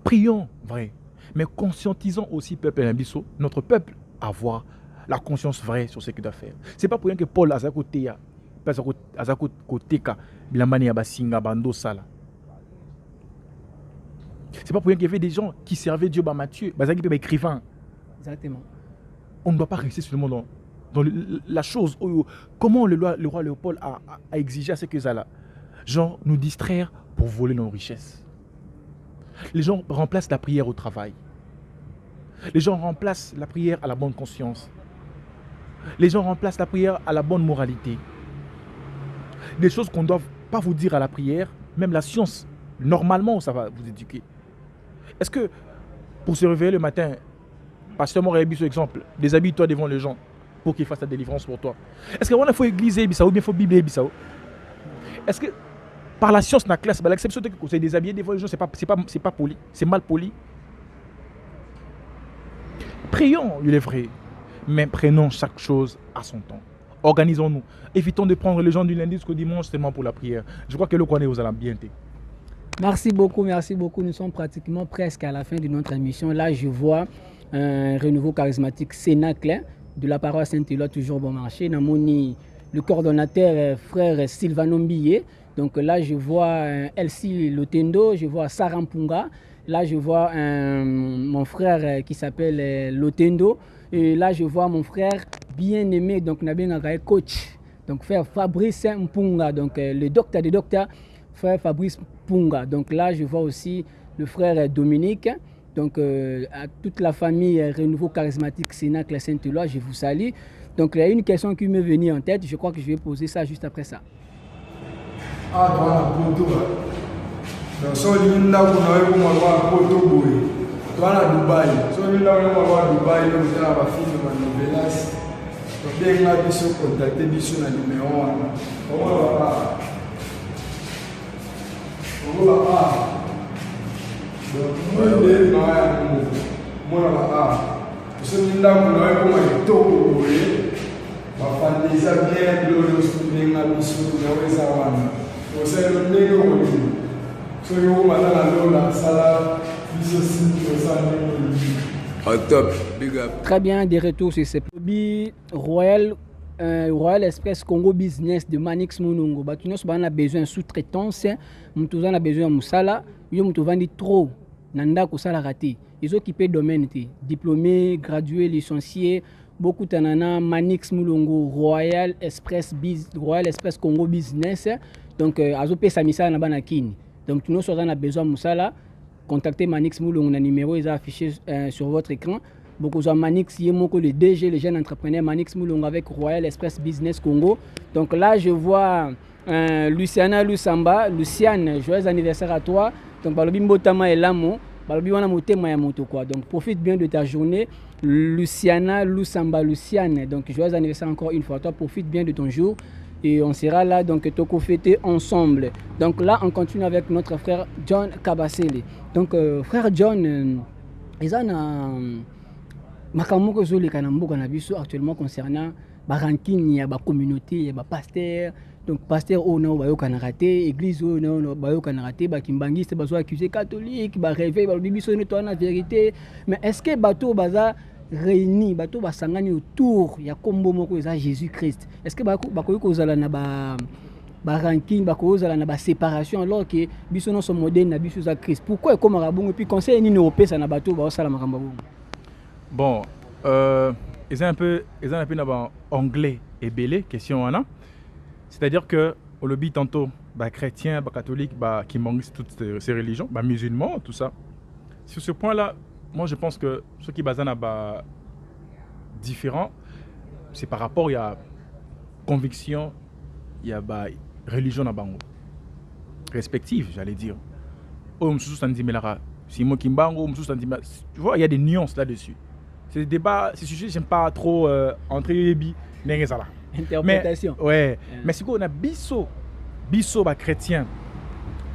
Prions, vrai. Mais conscientisons aussi, peuple Nambiso, notre peuple, à avoir la conscience vraie sur ce qu'il doit faire. C'est pas pour rien que Paul Azako Teya, Azako Koteka, Bilamani Abasinga, Bando Sala. C'est pas pour rien qu'il y avait des gens qui servaient Dieu, Matthieu, Bazaki Peba écrivain. Exactement. On ne doit pas rester seulement dans la chose. Comment le roi Léopold a exigé à ce que ça là, genre nous distraire pour voler nos richesses. Les gens remplacent la prière au travail. Les gens remplacent la prière à la bonne conscience. Les gens remplacent la prière à la bonne moralité. Des choses qu'on ne doit pas vous dire à la prière, même la science, normalement, ça va vous éduquer. Est-ce que pour se réveiller le matin, pasteur Morébi, par exemple, déshabille-toi devant les gens pour qu'ils fassent la délivrance pour toi? Est-ce qu'il faut église ou bien il faut Bible? Est-ce que par la science, la classe, l'acception de que c'est déshabillé devant les gens, c'est pas poli, c'est mal poli. Prions, il est vrai, mais prenons chaque chose à son temps. Organisons-nous. Évitons de prendre les gens du lundi jusqu'au dimanche seulement pour la prière. Je crois que le Kouane vous allez bien. Merci beaucoup, merci beaucoup. Nous sommes pratiquement presque à la fin de notre émission. Là, je vois un renouveau charismatique Sénacle de la paroisse Saint-Éloi, toujours bon marché. Namoni, le coordonnateur frère Sylvano Mbillé. Donc là, je vois Elsie Lotendo, je vois Sarah Mpunga. Là, je vois mon frère qui s'appelle Lotendo. Et là, je vois mon frère bien-aimé, donc Nabien coach. Donc frère Fabrice Mpunga, donc le docteur des docteurs, frère Fabrice Mpunga. Donc là, je vois aussi le frère Dominique. Donc à toute la famille Renouveau Charismatique Sénacle Saint-Éloi, je vous salue. Donc il y a une question qui m'est venue en tête, je crois que je vais poser ça juste après ça. Ah, voilà, poto. Donc, so linda kuna wewe mwa poto boy. Twana Dubai. So linda wewe mwa Dubai le mtana ba film ba novelas. Donc benga biso contacter biso na numéro 1. Comment va? Comment va? Donc moi de moi là. So linda kuna wewe mwa toko boy. Ba fandiza bien glorious benga biso na weza wana. Très bien, des retours sur ces produits Royal Express Congo Business de Manix Munungo. Nous avons besoin de sous-traitance, nous avons besoin de Moussala, nous avons trop. nanda kusala raté. Ils occupent domaine té, diplômé, gradué, licencié, beaucoup tanana Manix Mulongo Royal Express Congo Business. Donc azopé samisa na bana kini. Donc nous sommes a besoin musala, contactez Manix Mulongo, na numéro est affiché sur votre écran. Beaucoup de Manix Yemoko, le DG, le jeune entrepreneur Manix Mulongo avec Royal Express Business Congo. Donc là je vois Luciana Lusamba, Luciane, joyeux anniversaire à toi. Donc balobi mbotama elamo, balobi wana motema ya moto quoi. Donc profite bien de ta journée. Luciana Lusamba, Luciane. Donc joyeux anniversaire encore une fois. Toi profite bien de ton jour et on sera là donc toko fêter ensemble. Donc là on continue avec notre frère John Kabasele. Donc frère John, ezana makambo ko zoleka na mboka na biso actuellement concernant ba ranking ya ba communauté ya ba pasteur. Donc pasteur ono bayoka na raté, église ono bayoka na raté, ba kimbangiste bazo accusé catholique, ba réveil ba bibiso ne toi na vérité. Mais est-ce que bato baza réunis, bato basangani autour ya kombo moko eza Jésus-Christ? Est-ce que bakoyi kozala na ba ranking, bakoyi kozala na ba séparation alors que biso non so modèle na biso za Christ? Pourquoi comme rabongo puis conseil ni opesa na bato ba osala makambo bongo? Bon, ils ont un peu anglais et belé, question wana. C'est-à-dire que au lobby tantôt, chrétiens, catholiques, qui manquent toutes ces religions, musulmans, tout ça. Sur ce point-là, moi je pense que ce qui est différent, c'est par rapport à conviction, il y a religion respective, j'allais dire. Tu vois, il y a des nuances là-dessus. C'est débat, ces sujets, j'aime pas trop entrer les billes. Interprétation. Mais si on a bisso chrétien,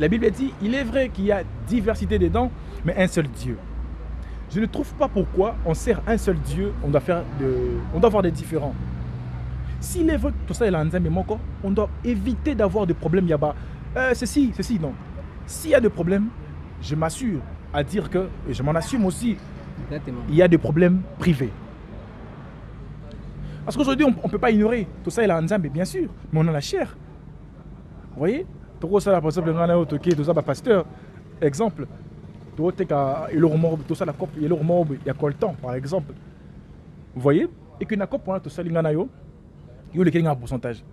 la Bible dit, il est vrai qu'il y a diversité dedans, mais un seul Dieu. Je ne trouve pas pourquoi on sert un seul Dieu, on doit avoir des différents. S'il est vrai que tout ça est là, on doit éviter d'avoir des problèmes. Ceci, non. S'il y a des problèmes, je m'assure à dire que, et je m'en assume aussi, exactement, il y a des problèmes privés. Parce qu'aujourd'hui, on ne peut pas ignorer. Tout ça est là en Zambie, bien sûr, mais on a la chair. Vous voyez? Tout ça, par exemple, tout ça, pasteur, exemple. Tout ça, la coupe, il y a quoi le temps, par exemple. Vous voyez? Et que la coupe, tout ça, il y a un pourcentage.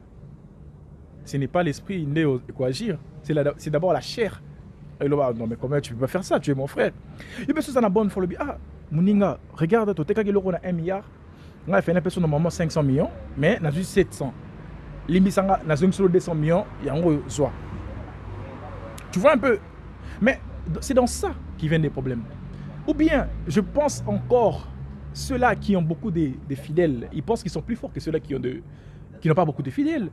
Ce n'est pas l'esprit né au agir, c'est d'abord la chair. Et là, non, mais comment tu peux pas faire ça? Tu es mon frère. Et bien, ça, c'est bonne fois. Ah, Mouninga, regarde, tu as 1 milliard. On a fait une personne normalement 500 millions, mais on a juste 700. Limbisanga, on a juste 200 millions, il y a un gros soir. Tu vois un peu? Mais c'est dans ça qu'il viennent des problèmes. Ou bien, je pense encore, ceux-là qui ont beaucoup de fidèles, ils pensent qu'ils sont plus forts que ceux-là qui n'ont pas beaucoup de fidèles.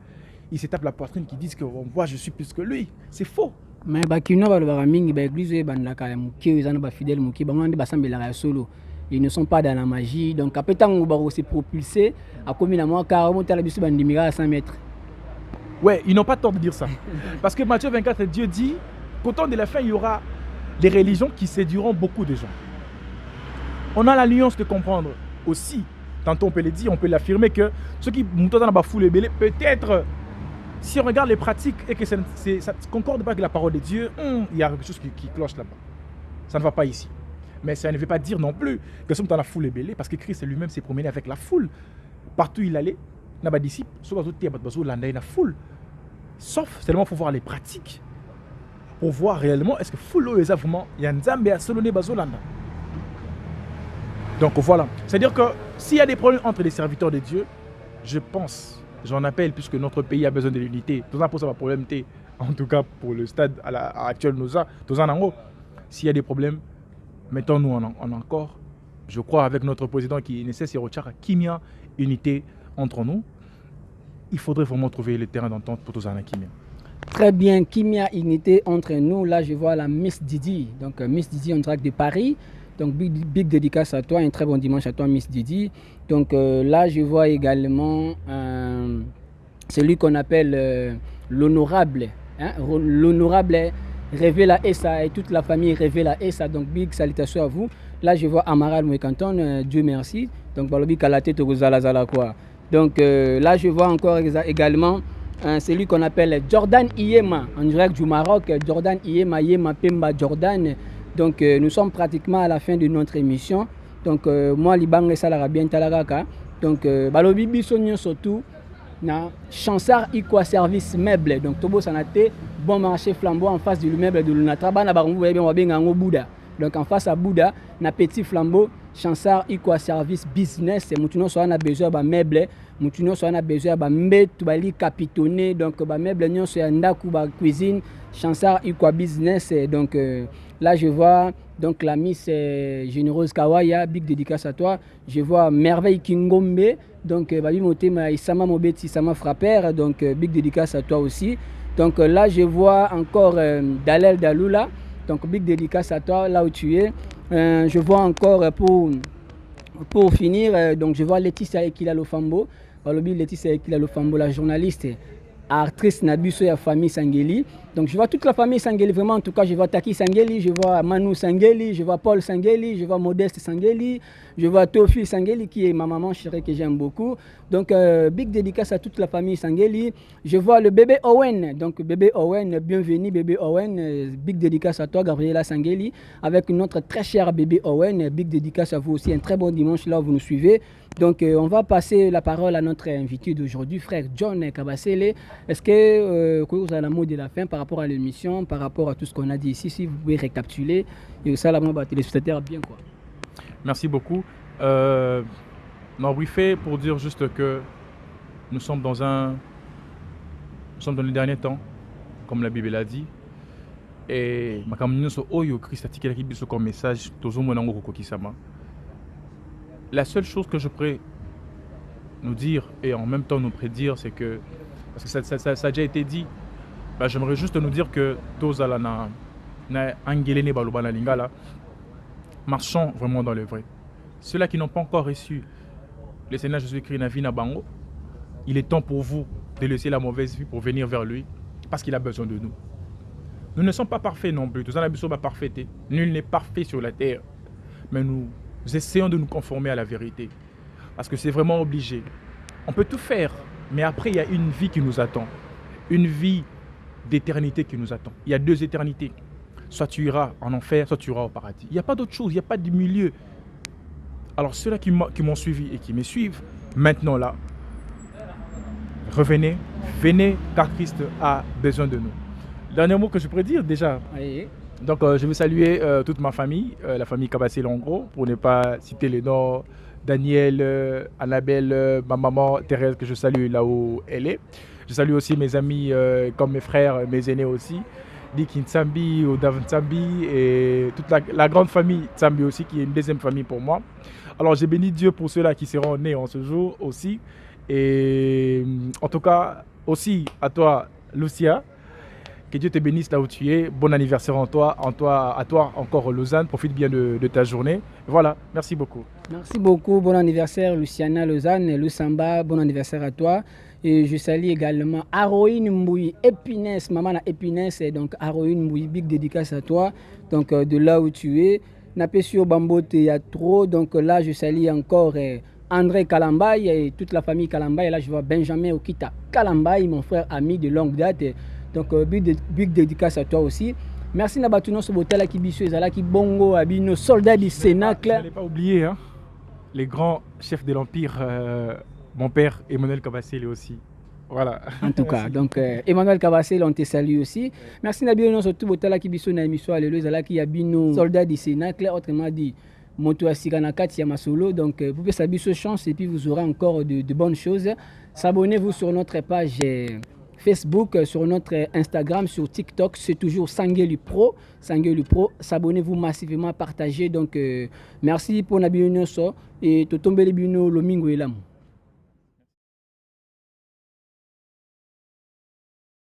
Ils se tapent la poitrine, qui disent que moi je suis plus que lui. C'est faux. Mais bakino balobaka mingi ba église bandaka ya muki ezana ba fidèle muki ba ngandi basambela ya solo. Ils ne sont pas dans la magie. Donc après tant on va se propulser à combien de mois car remonter la bisu bandimira à 100 mètres. Ouais, ils n'ont pas tort de dire ça. Parce que Matthieu 24, Dieu dit qu'au temps de la fin, il y aura des religions qui séduiront beaucoup de gens. On a la nuance de comprendre aussi. Tantôt on peut le dire, on peut l'affirmer que ceux qui montent dans la foule peut-être, si on regarde les pratiques et que ça ne concorde pas avec la parole de Dieu, il y a quelque chose qui cloche là-bas. Ça ne va pas ici. Mais ça ne veut pas dire non plus que sommes dans la foule ébélée, parce que Christ lui-même s'est promené avec la foule. Partout où il allait, il y a des disciples, la foule. Sauf seulement pour voir les pratiques, pour voir réellement est-ce que foule est vraiment il y a un Nzambe à Solone Bazolanda. Donc voilà, c'est-à-dire que s'il y a des problèmes entre les serviteurs de Dieu, je pense, j'en appelle puisque notre pays a besoin de l'unité. Tout ça pour ça va problème en tout cas pour le stade actuel nous a tout ça en haut. S'il y a des problèmes, mettons-nous en accord. Je crois avec notre président qui est nécessaire qu'il y a unité entre nous. Il faudrait vraiment trouver le terrain d'entente pour tous en Kimia. Très bien, Kimia, unité entre nous. Là, je vois la Miss Didi. Donc, Miss Didi en direct de Paris. Donc, big dédicace à toi. Un très bon dimanche à toi, Miss Didi. Donc, là, je vois également celui qu'on appelle l'honorable. Hein? L'honorable Révéla Essa et toute la famille Révéla Essa. Donc, big salutations à vous. Là, je vois Amaral Mouekanton. Dieu merci. Donc, Balobi Kalate Togozala quoi. Donc là, je vois encore également celui qu'on appelle Jordan Iyema, en direct du Maroc. Jordan Iyema, Yema Pemba Jordan. Donc nous sommes pratiquement à la fin de notre émission. Donc moi libang salara bien talagaka. Donc balobi biso surtout na Chansard Equa Service Meuble. Donc tobo sanate bon marché flambeau en face du meuble de Lunatra bana bango bien wa benga ngo Bouddha. Donc en face à Bouddha na petit flambeau Chansard Equa Service Business. Mutuno so na besoin ba meuble, mutuno so na besoin ba mbetu bali capitonné. Donc ba meuble nyonso ya ndaku ba cuisine Chansard Equa Business. Donc là je vois donc la Miss Généreuse Kawaya, big dédicace à toi. Je vois Merveille Kingombe, donc Babi Motema Isama Mobeti Isama Frapper, donc big dédicace à toi aussi. Donc là je vois encore Dalel Dalula, donc big dédicace à toi là où tu es. Je vois encore pour finir, donc je vois Laetitia Ekila Lofambo, Laetitia Ekila Lofambo, la journaliste. Actrice Nabuso et famille Sangeli. Donc je vois toute la famille Sangeli, vraiment en tout cas je vois Taki Sangeli, je vois Manu Sangeli, je vois Paul Sangeli, je vois Modeste Sangeli, je vois Tofi Sangeli qui est ma maman chérie que j'aime beaucoup. Donc big dédicace à toute la famille Sangeli. Je vois le bébé Owen, donc bébé Owen, bienvenue bébé Owen, big dédicace à toi Gabriela Sangeli, avec notre très cher bébé Owen, big dédicace à vous aussi, un très bon dimanche là où vous nous suivez. Donc on va passer la parole à notre invité d'aujourd'hui, frère John Kabasele. Est-ce que vous avez la mot de la fin par rapport à l'émission, par rapport à tout ce qu'on a dit ici, si vous pouvez récapituler et ça, la téléspectateurs bien quoi. Merci beaucoup. On briefé pour dire juste que nous sommes dans les derniers temps, comme la Bible l'a dit. Et ma communauté Oyo Christ a tiré comme message la seule chose que je pourrais nous dire et en même temps nous prédire, c'est que, parce que ça a déjà été dit, bah, j'aimerais juste nous dire que marchons vraiment dans le vrai. Ceux-là qui n'ont pas encore reçu le Seigneur Jésus-Christ Navina Bango, il est temps pour vous de laisser la mauvaise vie pour venir vers lui, parce qu'il a besoin de nous. Nous ne sommes pas parfaits non plus, tous en sommes pas parfaits. Nul n'est parfait sur la terre, mais nous essayons de nous conformer à la vérité, parce que c'est vraiment obligé. On peut tout faire, mais après il y a une vie qui nous attend, une vie d'éternité qui nous attend. Il y a deux éternités. Soit tu iras en enfer, soit tu iras au paradis. Il n'y a pas d'autre chose, il n'y a pas de milieu. Alors ceux-là qui m'ont suivi et qui me suivent, maintenant là, revenez, venez, car Christ a besoin de nous. Dernier mot que je pourrais dire déjà. Oui. Donc je veux saluer toute ma famille, la famille Kabasele en gros, pour ne pas citer les noms. Daniel, Annabelle, ma maman Thérèse que je salue là où elle est. Je salue aussi mes amis comme mes frères, mes aînés aussi. Diki Nsambi, Odav Nsambi et toute la grande famille Nsambi aussi qui est une deuxième famille pour moi. Alors j'ai béni Dieu pour ceux-là qui seront nés en ce jour aussi. Et en tout cas aussi à toi Lucia. Que Dieu te bénisse là où tu es. Bon anniversaire à toi encore Lausanne. Profite bien de ta journée. Voilà, merci beaucoup. Merci beaucoup. Bon anniversaire Luciana Lausanne, Lusamba. Bon anniversaire à toi. Et je salue également Aroïne Mbouy, Épinès, maman na Épinès. Et donc Aroïne Mbouy, big dédicace à toi. Donc de là où tu es. Napesio Bambote, il y a trop. Donc là je salue encore André Kalambay et toute la famille Kalambay. Et là je vois Benjamin Okita Kalambay, mon frère ami de longue date. Donc big dédicace à toi aussi. Merci Nabatuno Sobotala Kibiso Ezalaki Bongo Abino soldats du Cénacle. Je n'allais pas oublier hein, les grands chefs de l'Empire, mon père Emmanuel Kabasele aussi. Voilà. En tout cas, donc Emmanuel Kabasele, on te salue aussi. Merci Nabino Sobotala Kibiso na émission Alléluia Ezalaki Abino soldats du Cénacle, autrement dit Moto Asiganakati Yamasolo. Donc vous pouvez saluer chance et puis vous aurez encore de bonnes choses. S'abonnez-vous sur notre page Facebook, sur notre Instagram, sur TikTok, c'est toujours Sangeli Pro. Sangeli Pro, s'abonnez-vous massivement, partagez. Donc, merci pour Nabino et Totombele Bino Lomingo Elam.